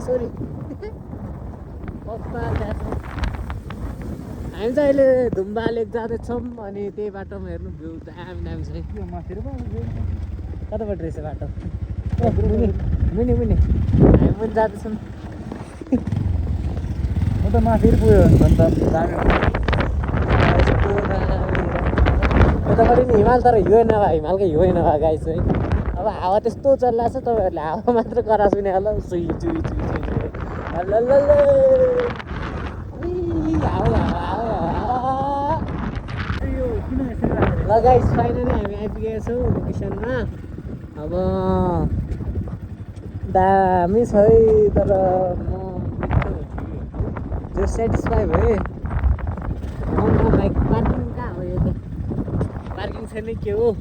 Sorry पप्पा हामी चाहिँ अहिले धुम्बा लेक जाँदैछौँ अनि त्यही बाटोमा हेर्नु भ्यू दामी दामी छ कताबाट रहेछ बाटो मुनि मुनि हामी पनि जाँदैछौँ म त माथि पुग्यो भने त दामी यतापट्टि नि हिमाल तर हिँड्यो नभए हिमालकै हिँड्यो नभए गाई चाहिँ अब हावा त्यस्तो चलिरहेको छ तपाईँहरूले हावा मात्र करा सुने होला सुई चुई चुई चुई ल गाइस फाइनली हामी आइपुगेका छौँ लोकेसनमा अब दामी छ है तर म जो सेटिस्फाई भएँ बाइक पार्किङ कहाँ हो यो त पार्किङ छैन के हो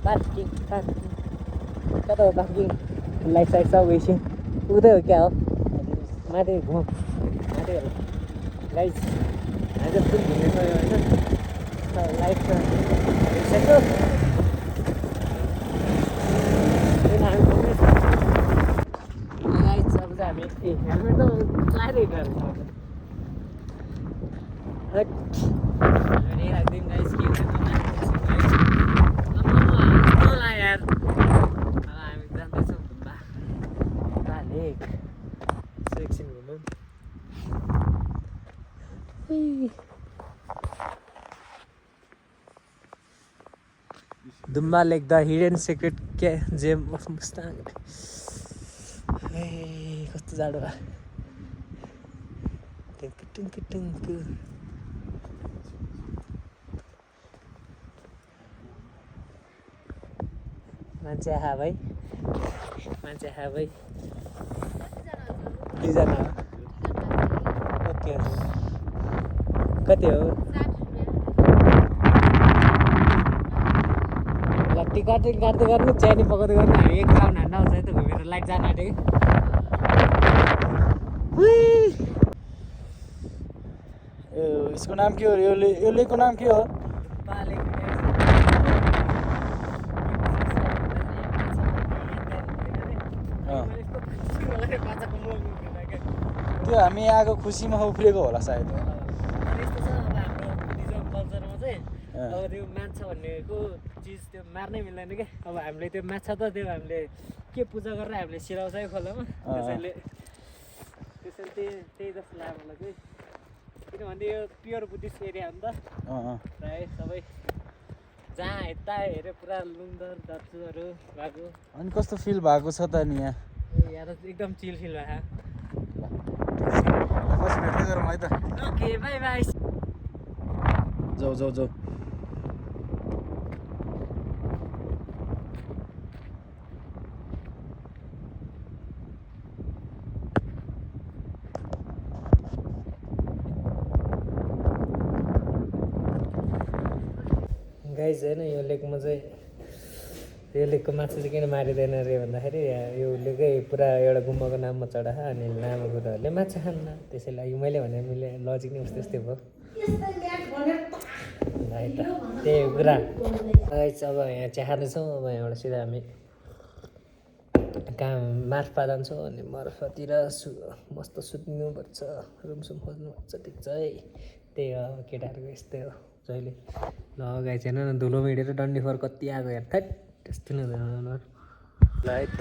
पार्किङ कता हो पार्किङ लाइट साइड सब गएपछि उतै हो क्या हो माथि घुम माथि होला गाइस आज फुल घुमेको होइन लाइट छ हामी घुम्ने गाइस अब चाहिँ हामी हेलमेट त लाएरै गर्छ राखिदिउँ गाइस के हुन्छ यार अब हामी जाँदैछौँ धुम्बा लेक एकछिन घुमौँ धुम्बा लेक द हिडन सिक्रेट के जेम अफ मुस्ताङ कस्तो जाडो भयो टुङ्कु मान्छे आहा भाइ दुईजना हो ओके कति हो ल टिकट काट्दै गर्नु चियानी पकाउँदै गर्नु हामी एक राउन्ड हान्दा आउँछ है त घुमेर लाइट जान आँट्यो कि यसको नाम के हो यो लेकको नाम के हो त्यो हामी आएको खुसीमा उफ्रिएको होला सायद यस्तो छ अब हाम्रो बुद्धिज्म कल्चरमा चाहिँ अब त्यो माछा भनेको चिज त्यो मार्नै मिल्दैन क्या अब हामीले त्यो माछा त त्यो हामीले के पूजा गरेर हामीले सिराउँछ है खोलामा त्यसैले त्यही जस्तो लाग्यो मलाई चाहिँ किनभने यो प्योर बुद्धिस्ट एरिया हो नि त प्रायः सबै जहाँ यता हेऱ्यो पुरा लुङदर दर्जुहरू भएको अनि कस्तो फिल भएको छ त नि यहाँ यहाँ त एकदम चिल फिल भएको बस भेट्दै गरौँ है त ओके बाई बाई जाऊ गाइस होइन यो लेकमा चाहिँ यो लेकको माछा चाहिँ किन मारिँदैन अरे भन्दाखेरि यो लेकै पुरा एउटा गुम्बाको नाममा चढा अनि लामो कुराहरूले माछा खान्न त्यसै लागि मैले भने लजिक नै उस्तै उस्तै भयो है त त्यही कुरा गाइस अब यहाँ चिया खाँदैछौँ अब यहाँबाट सिधा हामी कहाँ मार्फा जान्छौँ अनि मार्फातिर मस्त सुत्नुपर्छ रुमसुम खोज्नुपर्छ ठिक छ है त्यही हो केटाहरूको यस्तै हो जहिले ल गाइस हेर्न न धुलो मिडेर डन्डी फर कति आएको हेर थैट त्यस्तो नजानु ल है त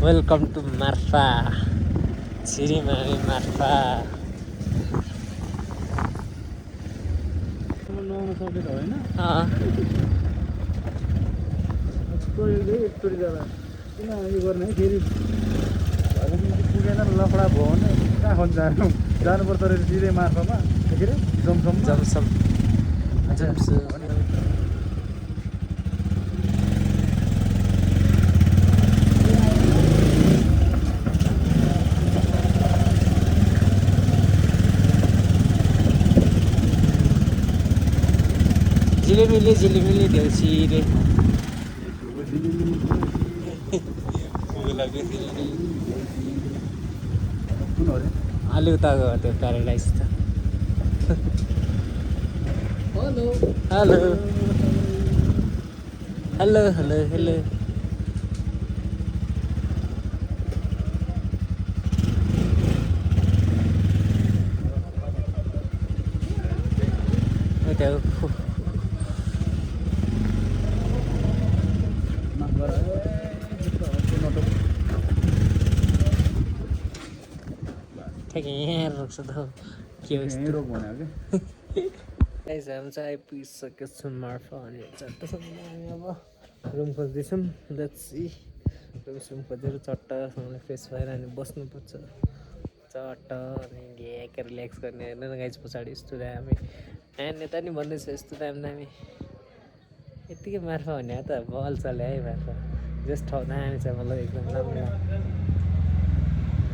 वेलकम टु मार्फा छिरिमारी मार्फा नुहाउन सक्ने त होइन एकचोटि जाँदा किन यो गर्ने है फेरि पुगेन लफडा भयो भने कहाँ खोज्छ जानुपर्छ रहेछ सिधै मार्फामा के अरे जमसम झिलिमिली देउसी रे अलि उता गयो त्यो प्याराडाइज त hello hello hello hello hello भेट्यौ ठिक यहाँ रोक्छ त के हो यस्तो रोग भन्यो कि गाइस हामी चाहिँ आइपुगिसकेको छौँ मार्फा अनि चट्टसँग हामी अब रुम खोज्दैछौँ लेट्स सी रुम खोजेर चट्टसँगले फ्रेस भएर अनि बस्नुपर्छ चट्ट अनि घ्याक रिल्याक्स गर्ने हेर्नु न गाइस पछाडि यस्तो दामी यता नि भन्दैछ यस्तो दामी यत्तिकै मार्फा भन्ने त बल चल्यो है मार्फा जस्ट ठाउँ दामी छ मतलब एकदम राम्रो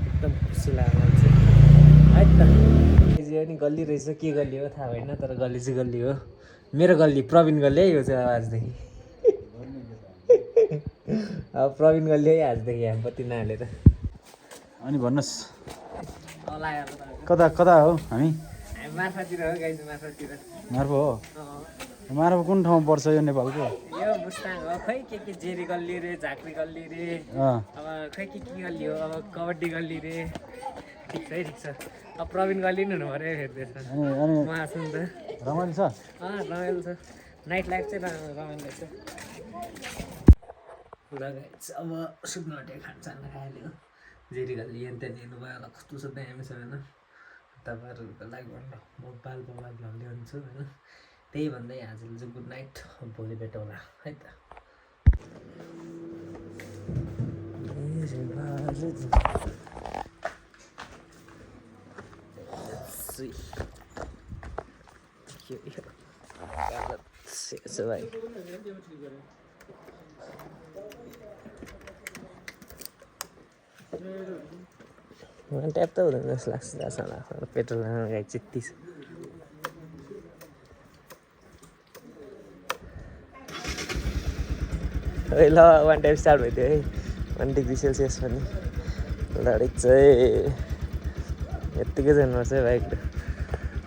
एकदम खुसी लाग्यो मलाई चाहिँ है त यो नि गल्ली रहेछ के गल्ली हो थाहा भएन तर गल्ली चाहिँ गल्ली हो मेरो गल्ली प्रवीण गल्ली है यो चाहिँ आजदेखि अब प्रवीण गल्ली है आजदेखि यहाँ बत्ती नहालेर अनि भन्नुहोस् कता कता हो हामी मार्फातिर हो गाइस मार्फातिर मार्फा हो मार्फा कुन ठाउँमा पर्छ यो नेपालको यो मुस्ताङ हो खै के जेरी गल्ली रे झाँक्री गल्ली रे अब खै के गल्ली हो अब कबड्डी गल्ली रे ठिक छ है ठिक छ अब प्रवीण गल्ली नि हुनु पऱ्यो हेर्दैछ म आएको नि त रमाइलो छ रमाइलो छ नाइट लाइफ चाहिँ रमाइलो छ अब सुत्नु आँट्यो खानसान खाइहाल्यो जेरी गल्ली यहाँ त्यहाँ हेर्नु भयो होला कस्तो छ दामी छ होइन तपाईँहरूको लागि भन्नु म बाल भन्दै हुन्छु होइन त्यही भन्दै आजले चाहिँ गुड नाइट भोलि भेटौँला है त भाइ ट्याप त हुँदैन जस्तो लाग्छ जहाँसम्म पेट्रोल गाई चित्ती छ ल 1 टाइम स्टार्ट भइदियो है 1 डिग्री सेल्सियस पनि लडेक चाहिँ यत्तिकै जानुपर्छ है बाइक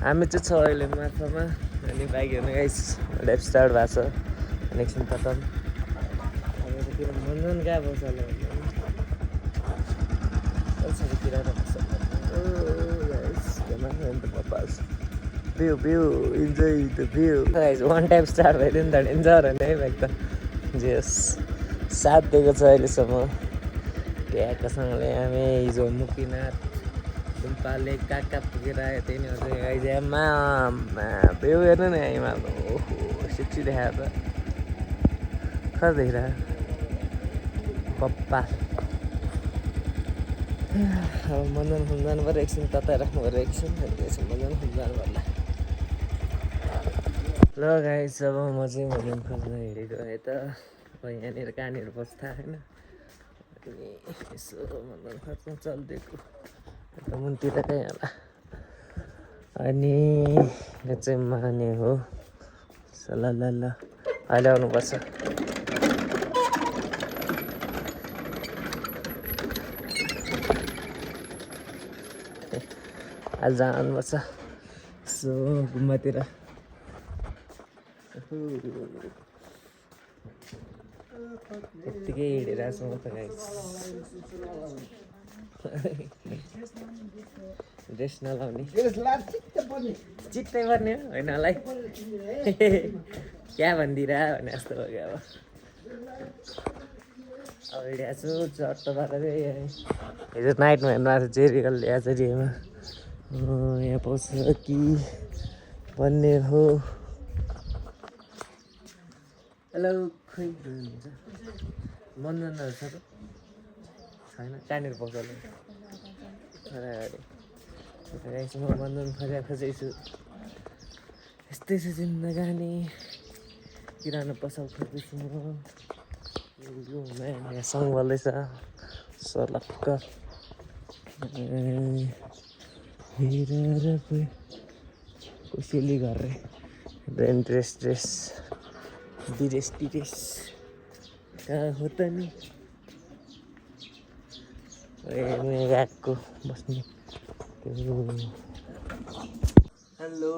हामी चाहिँ छ अहिले मार्फामा अनि बाइक हेर्नु गाइस लेफ्ट स्टार्ट भएको छ एकछिन खतम अब यतातिर मनोरञ्जन कहाँ बस्छ होला view enjoy the view guys 1 time start भइदियो नि त डेन्जर होइन है बाइक त जेस साथ दिएको छ अहिलेसम्म ट्याक्कसँगले हामी हिजो मुक्तिनाथ गुम्पाले कहाँ कहाँ पुगेर आयो त्यही नै हो गाइजमा भ्यू हेर्नु न हिमाल ओहो सिक्सी देखाएर त खै देखिरहेको पप्पा अब मन्दन घुम्नु जानु पऱ्यो एकछिन तताइ राख्नु पऱ्यो एकछिन मन्दन घुम्नु जानु पर्ला ल गाइस अब म चाहिँ मन्दन खोज्न हिँडेको है त अब यहाँनिर कहाँनिर बस्छ थाहा छैन अनि यसो मन्दन खोज्न चलिदिएको अन्त मुनतिर कहीँ होला अनि यो चाहिँ माने हो ल अहिले आउनुपर्छ आज जानुपर्छ सो गुम्बातिर यत्तिकै हिँडिरहेको छु म त गाइस ड्रेस नलाउने चित्तै पर्ने होइन होला है क्या भनिदिएर भने जस्तो भयो अब हिँडेको छु चट्ट पारेर हिजो नाइटमा हेर्नु आएको थियो जेरी गल्ली जेरीमा यहाँ पाउँछ कि भन्ने हो हेलो खोइ हुन्छ मन्दनहरू छ त छैन कहाँनिर पाउँछ होला अगाडि म मन्दन खोजेको यस्तै छ जिन्दगानी किराना पसल खोज्दैछु म यहाँ सङ बल्दैछ सलक्क कोसेली गरेर ब्रेन ड्रेस डिरेस कहाँ हो त नि म गएको बस्ने हेलो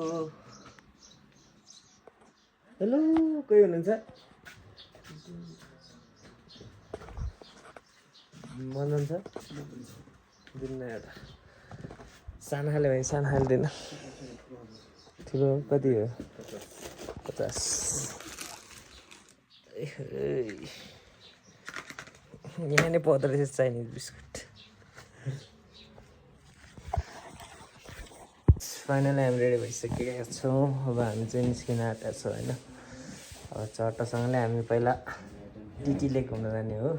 कोही हुनुहुन्छ मन्दन छ दिन्न एउटा सानो खाले भने सानो खाले दिन ठुलो कति हो 50 यहाँ नै पर्दो रहेछ चाइनिज बिस्कुट फाइनली हामी रेडी भइसकेका छौँ अब हामी चाहिँ निस्किन आँटेका छौँ होइन अब चट्टसँगले हामी पहिला टिटी लेक घुम्न जाने हो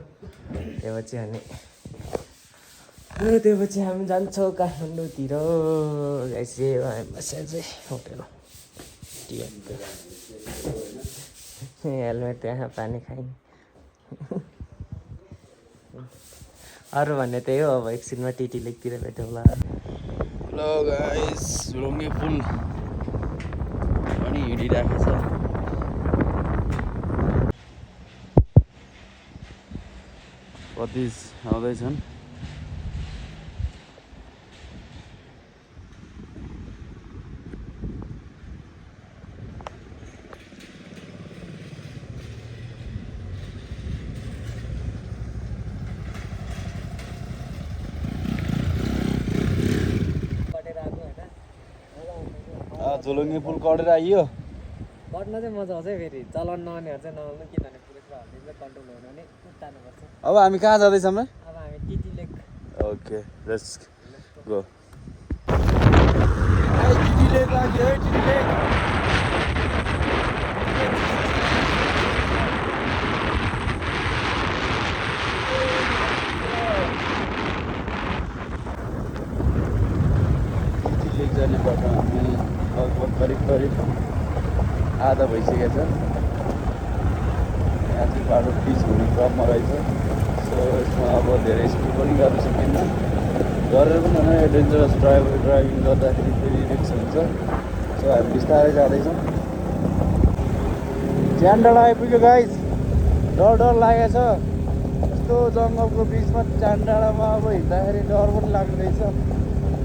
त्योपछि हामी जान्छौँ काठमाडौँतिर गाइस हामी बसेर चाहिँ होटेल हेलमेट त्यहाँ पानी खाइन् अरू भन्ने त्यही हो अब एकछिनमा टिटी लेकतिर भेट्यौँ होला हेलो गाइस झुलुङ्गे पुल पनि हिँडिरहेको छ कति आउँदैछन् झुलुङ्गे पुल कटेर आइयो बढ्न चाहिँ मजा आउँछ है फेरि चलाउन नआउनेहरू चाहिँ नआउनु किनभने पुलिसले हल्लिँदै कन्ट्रोल होइन भने तान्नुपर्छ अब हामी कहाँ जाँदैछौँ अब हामी TT lake okay let's go TT लेक लाग्यो है टिटी लेक टिटी लेक जाने बाटो हामी लगभग करिब आधा भइसकेको छ यहाँ चाहिँ बाटो पिच हुने क्रममा रहेछ सो यसमा अब धेरै स्पिड पनि गर्न सकिन्न गरेर पनि होइन एडभेन्चरस ड्राइभिङ गर्दाखेरि फेरि रिस्क हुन्छ सो हामी बिस्तारै जाँदैछौँ ज्यान डाँडा आइपुग्यो गाइस डर लागेको छ यस्तो जङ्गलको बिचमा ज्यान डाँडामा अब हिँड्दाखेरि डर पनि लाग्दो रहेछ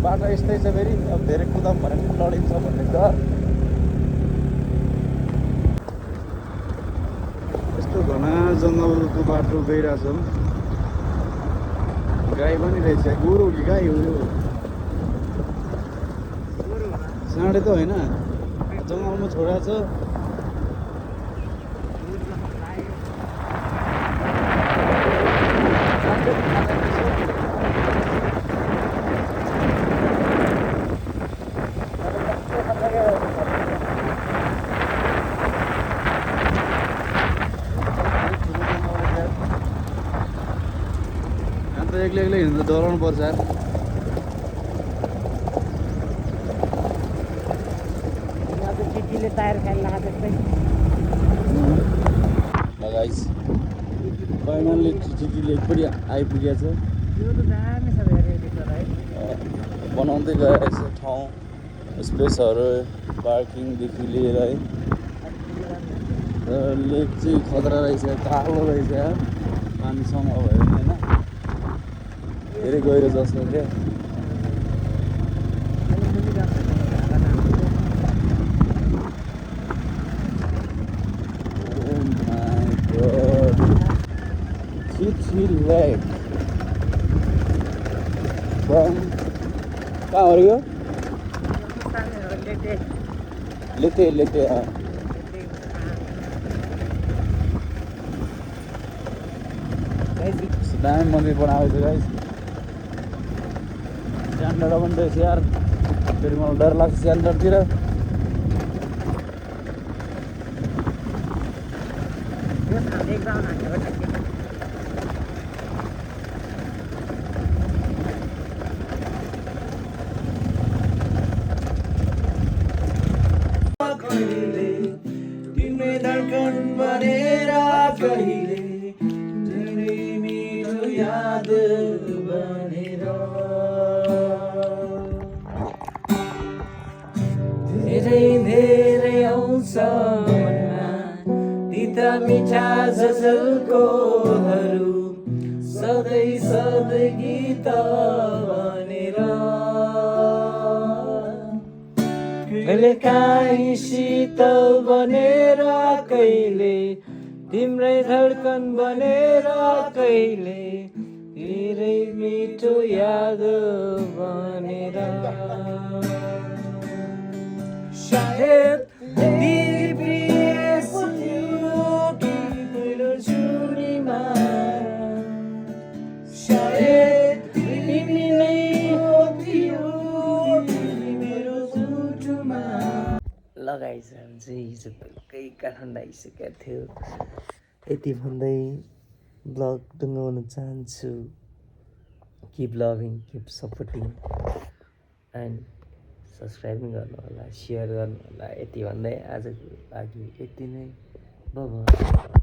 बाटो यस्तै छ फेरि अब धेरै कुदाम भने पनि लडिन्छ भन्ने डर यस्तो घना जङ्गलको बाटो गइरहेछौँ गाई पनि रहेछ गोरु कि गाई हो यो साँडे त होइन जङ्गलमा छोडेको छ एक्लै हिँड्दा डराउनु पर्छ यार टिटीले टायर खाएर लाग्छ गाइस फाइनल्ली टिटी लेक पनि आइपुगेको छ यो त दामी छ रेडी छ है बनाउँदै गएछ ठाउँ स्पेसहरू पार्किङदेखि लिएर है लेक चाहिँ खतरा रहेछ कालो रहेछ पानीसँग भयो भने होइन धेरै गहिरो जस्तो क्या टिटी लेक कहाँ हो यो लेते दामी मन्दिर बनाएको छ गाइस ज्यान डाँडा पनि रहेछ यार फेरि मलाई डर लाग्छ ज्यान डाँडातिर तिम्रै धड्कन बनेर कहिले धेरै मिठो याद बनेर धेरै आउँछ मनमा तिता मिठा झलकोहरू सधैँ गीत बनेर कहिले काहीँ शीतल बनेर कहिले तिम्रै धड्कन बनेर कहिले धेरै मिठो याद बनेर सायद गाइस हामी चाहिँ हिजो बेलुकै काठमाडौँ आइसकेका थियो। यति भन्दै ब्लग टुङ्गाउन चाहन्छु। Keep loving, keep supporting and subscribe गर्नु होला, सेयर गर्नु होला। यति भन्दै आजको लागि यति नै। Bye bye.